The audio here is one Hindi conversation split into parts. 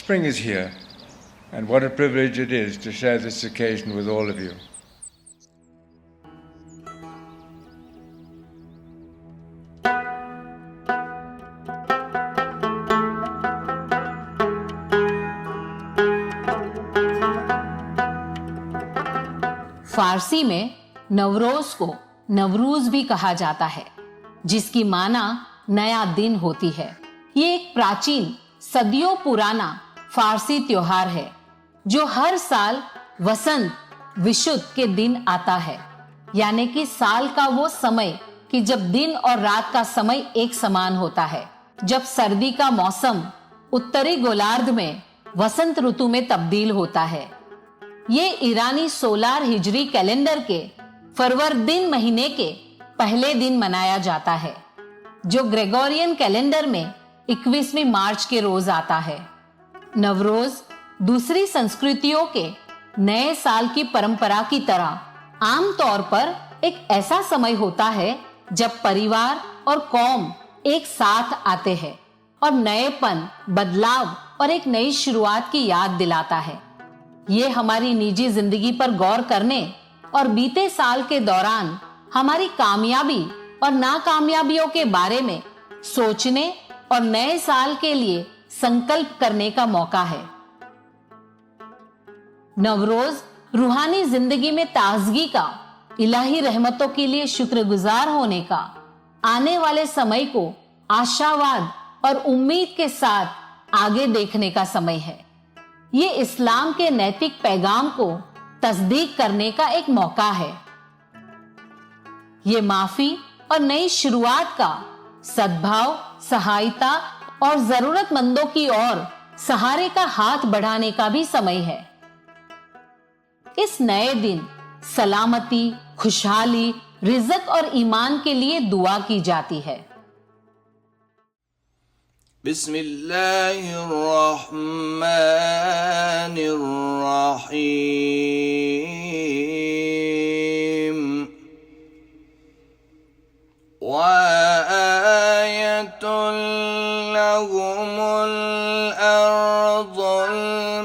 Spring is here, and what a privilege it is to share this occasion with all of you. फारसी में नवरोज को नवरूज भी कहा जाता है, जिसकी माना नया दिन होती है। ये एक प्राचीन सदियों पुराना फारसी त्योहार है जो हर साल वसंत विशुद्ध के दिन आता है, यानी कि साल का वो समय कि जब दिन और रात का समय एक समान होता है, जब सर्दी का मौसम उत्तरी गोलार्ध में वसंत ऋतु में तब्दील होता है। ये ईरानी सोलार हिजरी कैलेंडर के फरवरदिन महीने के पहले दिन मनाया जाता है, जो ग्रेगोरियन कैलेंडर में 21वीं मार्च के रोज आता है। नवरोज दूसरी संस्कृतियों के नए साल की परंपरा की तरह आमतौर पर एक ऐसा समय होता है जब परिवार और कौम एक साथ आते हैं और नएपन, बदलाव और एक नई शुरुआत की याद दिलाता है। ये हमारी निजी जिंदगी पर गौर करने और बीते साल के दौरान हमारी कामयाबी और नाकामयाबियों के बारे में सोचने और नए साल के लिए संकल्प करने का मौका है। नवरोज रूहानी जिंदगी में ताजगी का, इलाही रहमतों के लिए शुक्रगुजार होने का, आने वाले समय को आशावाद और उम्मीद के साथ आगे देखने का समय है। ये इस्लाम के नैतिक पैगाम को तस्दीक करने का एक मौका है। ये माफी और नई शुरुआत का, सद्भाव, सहायता और जरूरतमंदों की ओर सहारे का हाथ बढ़ाने का भी समय है। इस नए दिन सलामती, खुशहाली, रिज़्क और ईमान के लिए दुआ की जाती है। बिस्मिल्लाहिर्रहमानिर्रहीम। वआयतुल लहुमुल अर्ज़ुल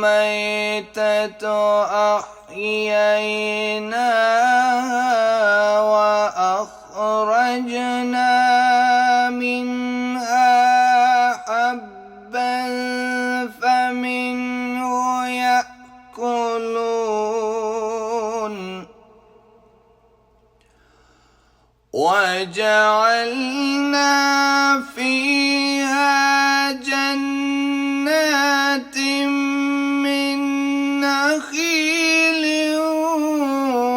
मैततु अह्यैनाहा व अख़रजना मिन्हा हब्बन फमिन्हु यअकुलून वजअलना फीहा जन्नात मिन नखील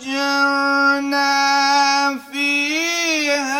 वफज्जरना फीहा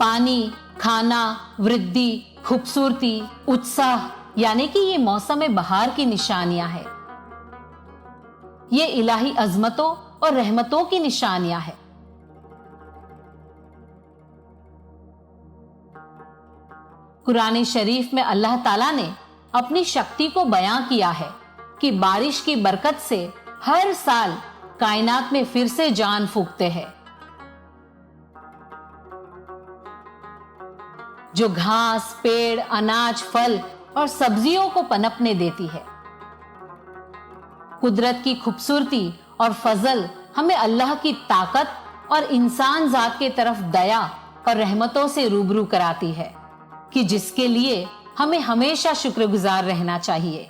पानी, खाना, वृद्धि, खूबसूरती, उत्साह यानी कि ये मौसम बहार की निशानियां हैं। ये इलाही अजमतों और रहमतों की निशानियां हैं। कुरान शरीफ में अल्लाह ताला ने अपनी शक्ति को बयां किया है कि बारिश की बरकत से हर साल कायनात में फिर से जान फूंकते हैं। जो घास, पेड़, अनाज, फल और सब्जियों को पनपने देती है। कुदरत की खूबसूरती और फजल हमें अल्लाह की ताकत और इंसान जात के तरफ दया और रहमतों से रूबरू कराती है कि जिसके लिए हमें हमेशा शुक्रगुजार रहना चाहिए।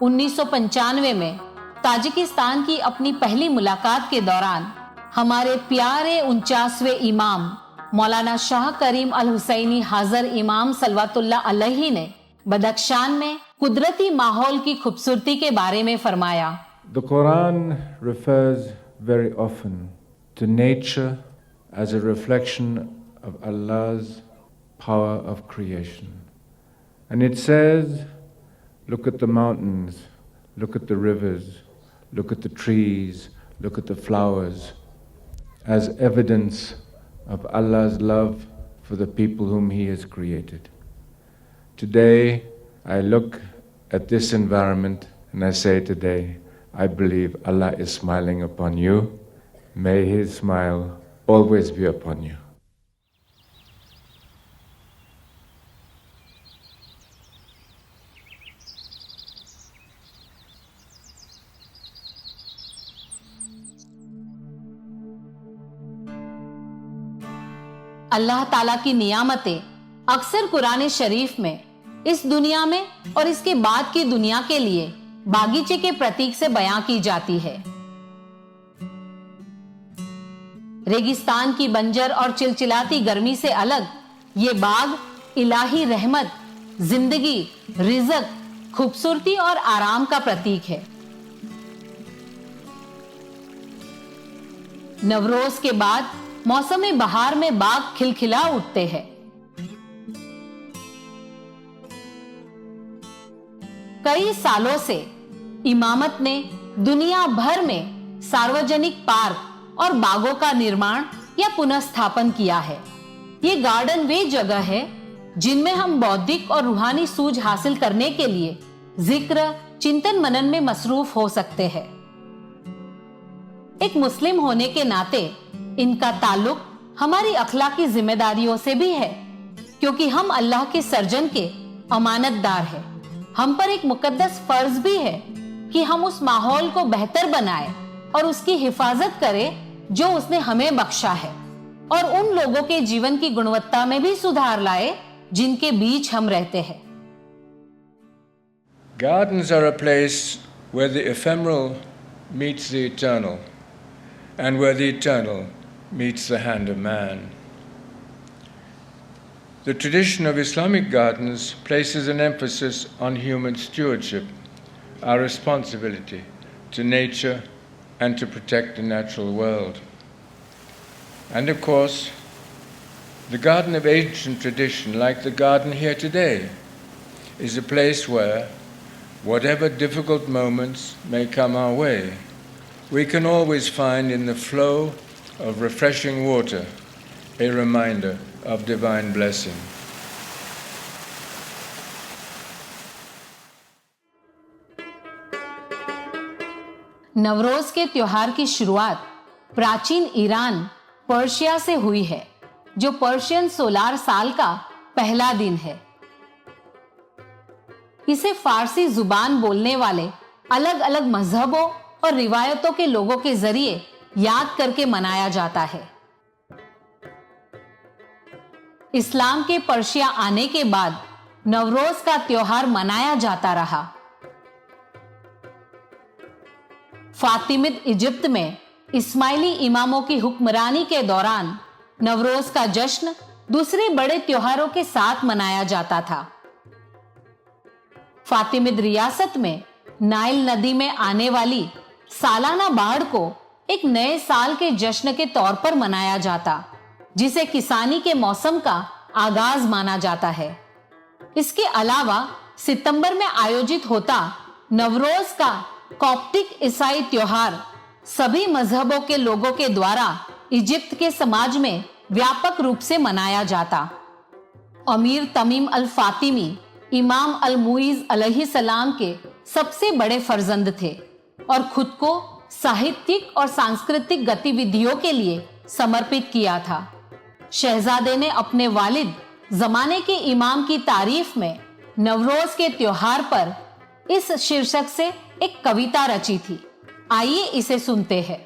1995 में ताजिकिस्तान की अपनी पहली मुलाकात के दौरान हमारे प्यारे 49वें इमाम मौलाना शाह करीम अल हुसैनी हाजर इमाम सलवातुल्लाह अलैहि ने बदख्शान में कुदरती माहौल की खूबसूरती के बारे में फरमाया। The Quran refers very often to nature as a reflection of Allah's power of creation. And it says, look at the mountains, look at the rivers, look at the trees, look at the flowers, as evidence of Allah's love for the people whom He has created. Today, I look at this environment and I say today, I believe Allah is smiling upon you. May His smile always be upon you. अल्लाह ताला की नियामतें अक्सर कुरान शरीफ में इस दुनिया में और इसके बाद की दुनिया के लिए बागीचे के प्रतीक से बयां की जाती है। रेगिस्तान की बंजर और चिलचिलाती गर्मी से अलग ये बाग इलाही रहमत, जिंदगी, रिज़्क, खूबसूरती और आराम का प्रतीक है। नवरोज के बाद मौसम बहार में बाग खिलखिला उठते हैं। कई सालों से इमामत ने दुनिया भर में सार्वजनिक पार्क और बागों का निर्माण या पुनर्स्थापन किया है। ये गार्डन वे जगह है जिनमें हम बौद्धिक और रूहानी सूझ हासिल करने के लिए जिक्र, चिंतन मनन में मसरूफ हो सकते हैं। एक मुस्लिम होने के नाते इनका ताल्लुक हमारी अखलाकी जिम्मेदारियों से भी है, क्योंकि हम अल्लाह के सर्जन के अमानतदार हैं। हम पर एक मुकद्दस फर्ज भी है कि हम उस माहौल को बेहतर बनाएं और उसकी हिफाजत करें जो उसने हमें बख्शा है, और उन लोगों के जीवन की गुणवत्ता में भी सुधार लाए जिनके बीच हम रहते हैं। Gardens are a place where the ephemeral meets the eternal, and where the eternal meets the hand of man. The tradition of Islamic gardens places an emphasis on human stewardship, our responsibility to nature and to protect the natural world. And of course, the garden of ancient tradition, like the garden here today, is a place where, whatever difficult moments may come our way, we can always find in the flow of refreshing water a reminder of divine blessing. Navroz के त्योहार की शुरुआत प्राचीन ईरान, पर्शिया से हुई है, जो पर्शियन सोलार साल का पहला दिन है। इसे फारसी जुबान बोलने वाले अलग अलग मजहबों और रिवायतों के लोगों के जरिए याद करके मनाया जाता है। इस्लाम के पर्शिया आने के बाद नवरोज का त्योहार मनाया जाता रहा। फातिमिद इजिप्त में इस्माइली इमामों की हुक्मरानी के दौरान नवरोज का जश्न दूसरे बड़े त्योहारों के साथ मनाया जाता था। फातिमिद रियासत में नाइल नदी में आने वाली सालाना बाढ़ को एक नए साल के जश्न के तौर पर मनाया जाता, जिसे किसानी के मौसम का आगाज माना जाता है। इसके अलावा सितंबर में आयोजित होता नवरोज का कॉप्टिक ईसाई त्योहार सभी मजहबों के लोगों के द्वारा इजिप्त के समाज में व्यापक रूप से मनाया जाता। अमीर तमीम अल फातिमी इमाम अल मुइज अलैहिस्सलाम के सबसे बड़े फर्जंद थे और खुद को साहित्यिक और सांस्कृतिक गतिविधियों के लिए समर्पित किया था। शहजादे ने अपने वालिद जमाने के इमाम की तारीफ में नवरोज के त्योहार पर इस शीर्षक से एक कविता रची थी। आइए इसे सुनते हैं।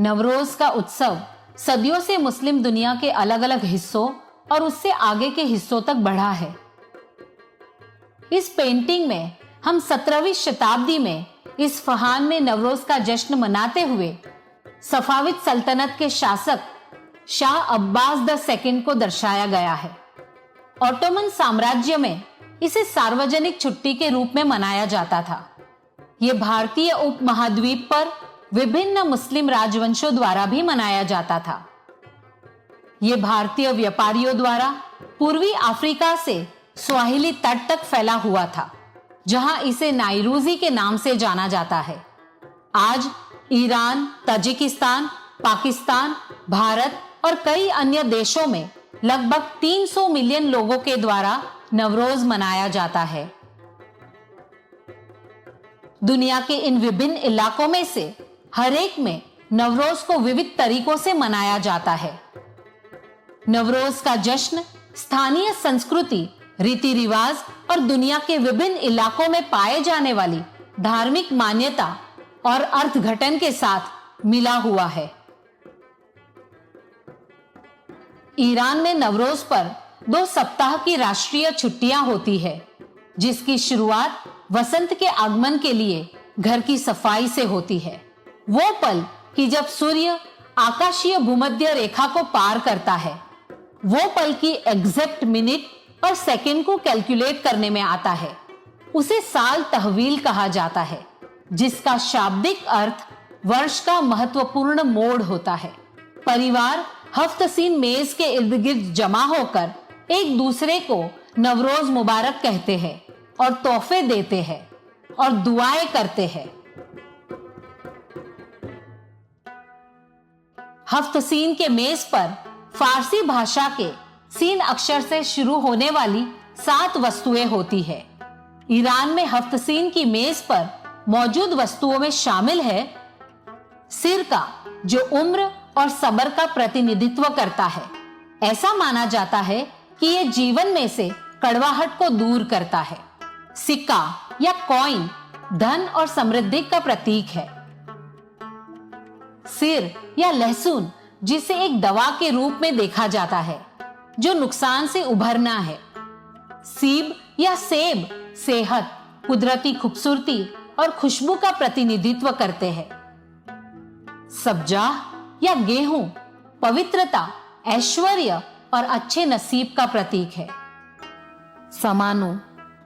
नवरोज का उत्सव सदियों से मुस्लिम दुनिया के अलग अलग हिस्सों और उससे आगे के हिस्सों तक बढ़ा है। इस पेंटिंग में हम 17वीं शताब्दी में इस्फहान में नवरोज का जश्न मनाते हुए सफाविद सल्तनत के शासक शाह अब्बास द सेकंड को दर्शाया गया है। ऑटोमन साम्राज्य में इसे सार्वजनिक छुट्टी के रूप में मनाया जाता था। यह भारतीय उपमहाद्वीप पर विभिन्न मुस्लिम राजवंशों द्वारा भी मनाया जाता था। यह भारतीय व्यापारियों द्वारा पूर्वी अफ्रीका से स्वाहिली तट तक फैला हुआ था, जहां इसे नाइरूजी के नाम से जाना जाता है। आज ईरान, ताजिकिस्तान, पाकिस्तान, भारत और कई अन्य देशों में लगभग 300 मिलियन लोगों के द्वारा नवरोज मनाया जाता है। दुनिया के इन विभिन्न इलाकों में से हर एक में नवरोज को विविध तरीकों से मनाया जाता है। नवरोज का जश्न स्थानीय संस्कृति, रीति रिवाज और दुनिया के विभिन्न इलाकों में पाए जाने वाली धार्मिक मान्यता और अर्थघटन के साथ मिला हुआ है। ईरान में नवरोज पर 2 सप्ताह की राष्ट्रीय छुट्टियां होती है, जिसकी शुरुआत वसंत के आगमन के लिए घर की सफाई से होती है। वो पल कि जब सूर्य आकाशीय भूमध्य रेखा को पार करता है, वो पल की एग्जैक्ट मिनट और सेकंड को कैलकुलेट करने में आता है, उसे साल तहवील कहा जाता है, जिसका शाब्दिक अर्थ वर्ष का महत्वपूर्ण मोड़ होता है। परिवार हफ्तसीन मेज के इर्द गिर्द जमा होकर एक दूसरे को नवरोज मुबारक कहते हैं और तोहफे देते हैं और दुआएं करते हैं। हफ्त सीन के मेज पर फारसी भाषा के सीन अक्षर से शुरू होने वाली 7 वस्तुएं होती है। ईरान में हफ्त सीन की मेज पर मौजूद वस्तुओं में शामिल है सिरका, जो उम्र और सब्र का प्रतिनिधित्व करता है। ऐसा माना जाता है कि यह जीवन में से कड़वाहट को दूर करता है। सिक्का या कॉइन धन और समृद्धि का प्रतीक है। सिर या लहसुन, जिसे एक दवा के रूप में देखा जाता है, जो नुकसान से उभरना है। सीब या सेब सेहत, कुदरती खूबसूरती और खुशबू का प्रतिनिधित्व करते हैं। सब्जा या गेहूं पवित्रता, ऐश्वर्य और अच्छे नसीब का प्रतीक है। समानो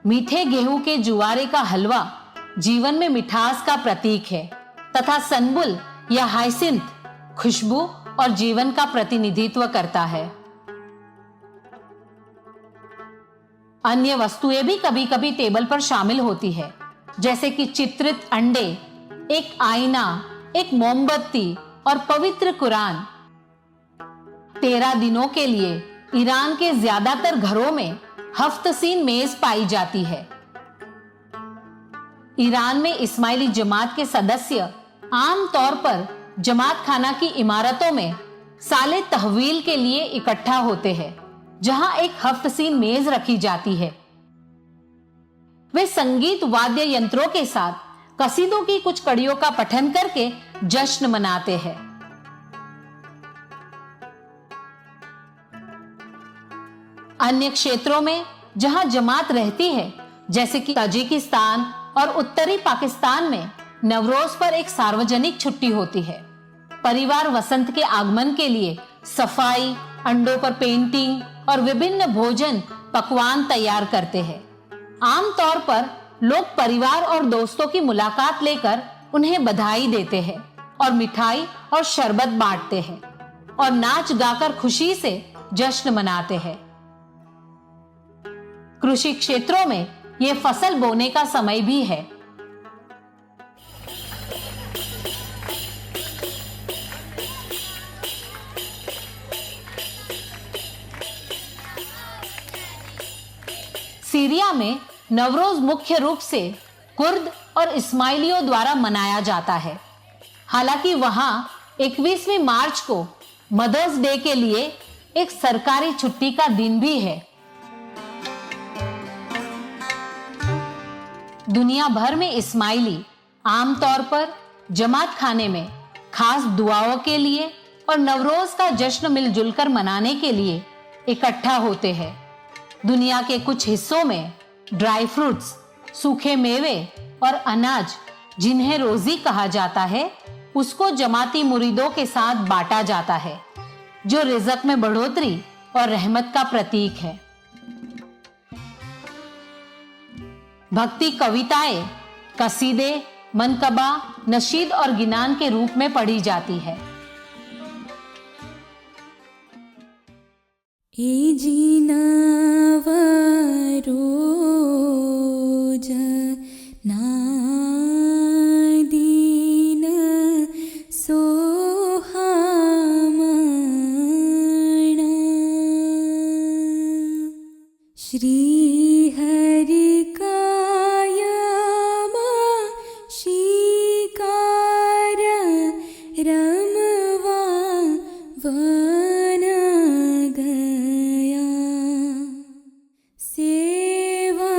मीठे गेहूं के जुआरे का हलवा जीवन में मिठास का प्रतीक है तथा सनबुल या हाइसिंथ खुशबू और जीवन का प्रतिनिधित्व करता है। अन्य वस्तुएं भी कभी कभी टेबल पर शामिल होती है, जैसे कि चित्रित अंडे, एक आईना, एक मोमबत्ती और पवित्र कुरान। 13 दिनों के लिए ईरान के ज्यादातर घरों में हफ्तसीन मेज पाई जाती है। ईरान में इस्माइली जमात के सदस्य आम तौर पर जमात खाना की इमारतों में साले तहवील के लिए इकट्ठा होते हैं, जहां एक हफ्तसीन मेज रखी जाती है। वे संगीत वाद्य यंत्रों के साथ कसीदों की कुछ कड़ियों का पठन करके जश्न मनाते हैं। अन्य क्षेत्रों में जहां जमात रहती है, जैसे कि ताजिकिस्तान और उत्तरी पाकिस्तान में, नवरोज पर एक सार्वजनिक छुट्टी होती है। परिवार वसंत के आगमन के लिए सफाई, अंडों पर पेंटिंग और विभिन्न भोजन पकवान तैयार करते हैं। आमतौर पर लोग परिवार और दोस्तों की मुलाकात लेकर उन्हें बधाई देते हैं और मिठाई और शरबत बांटते हैं और नाच गाकर खुशी से जश्न मनाते हैं। कृषि क्षेत्रों में यह फसल बोने का समय भी है। सीरिया में नवरोज मुख्य रूप से कुर्द और इस्माइलियों द्वारा मनाया जाता है। हालांकि वहां 21वीं मार्च को मदर्स डे के लिए एक सरकारी छुट्टी का दिन भी है। दुनिया भर में इस्माइली आमतौर पर जमात खाने में खास दुआओं के लिए और नवरोज का जश्न मिलजुल कर मनाने के लिए इकट्ठा होते हैं। दुनिया के कुछ हिस्सों में ड्राई फ्रूट्स, सूखे मेवे और अनाज, जिन्हें रोजी कहा जाता है, उसको जमाती मुरीदों के साथ बांटा जाता है, जो रिज़्क में बढ़ोतरी और रहमत का प्रतीक है। भक्ति कविताएं कसीदे, मनकबा, नशीद और गिनान के रूप में पढ़ी जाती है। ए जीनावरोज नादीन सोहामणा श्री हरि कायमा शिकार रमवा वन गया सेवा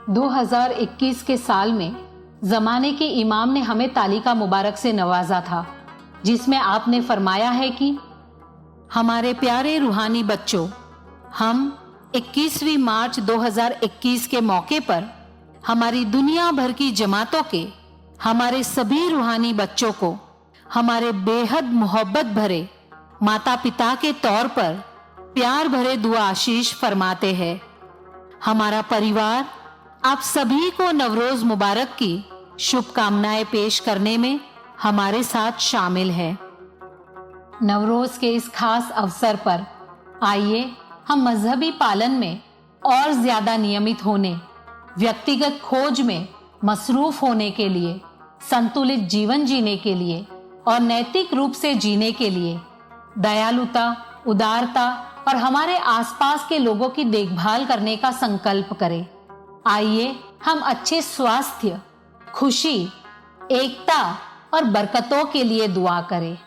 2021 के साल में जमाने के इमाम ने हमें तालिका मुबारक से नवाजा था, जिसमें आपने फरमाया है कि हमारे प्यारे रूहानी बच्चों, हम 21वीं मार्च 2021 के मौके पर हमारी दुनिया भर की जमातों के हमारे सभी रूहानी बच्चों को हमारे बेहद मोहब्बत भरे माता पिता के तौर पर प्यार भरे दुआ आशीष फरमाते हैं। हमारा परिवार आप सभी को नवरोज मुबारक की शुभकामनाएं पेश करने में हमारे साथ शामिल है। नवरोज के इस खास अवसर पर आइए हम मजहबी पालन में और ज्यादा नियमित होने, व्यक्तिगत खोज में मसरूफ होने के लिए, संतुलित जीवन जीने के लिए और नैतिक रूप से जीने के लिए दयालुता, उदारता और हमारे आसपास के लोगों की देखभाल करने का संकल्प करें। आइए हम अच्छे स्वास्थ्य, खुशी, एकता और बरकतों के लिए दुआ करें।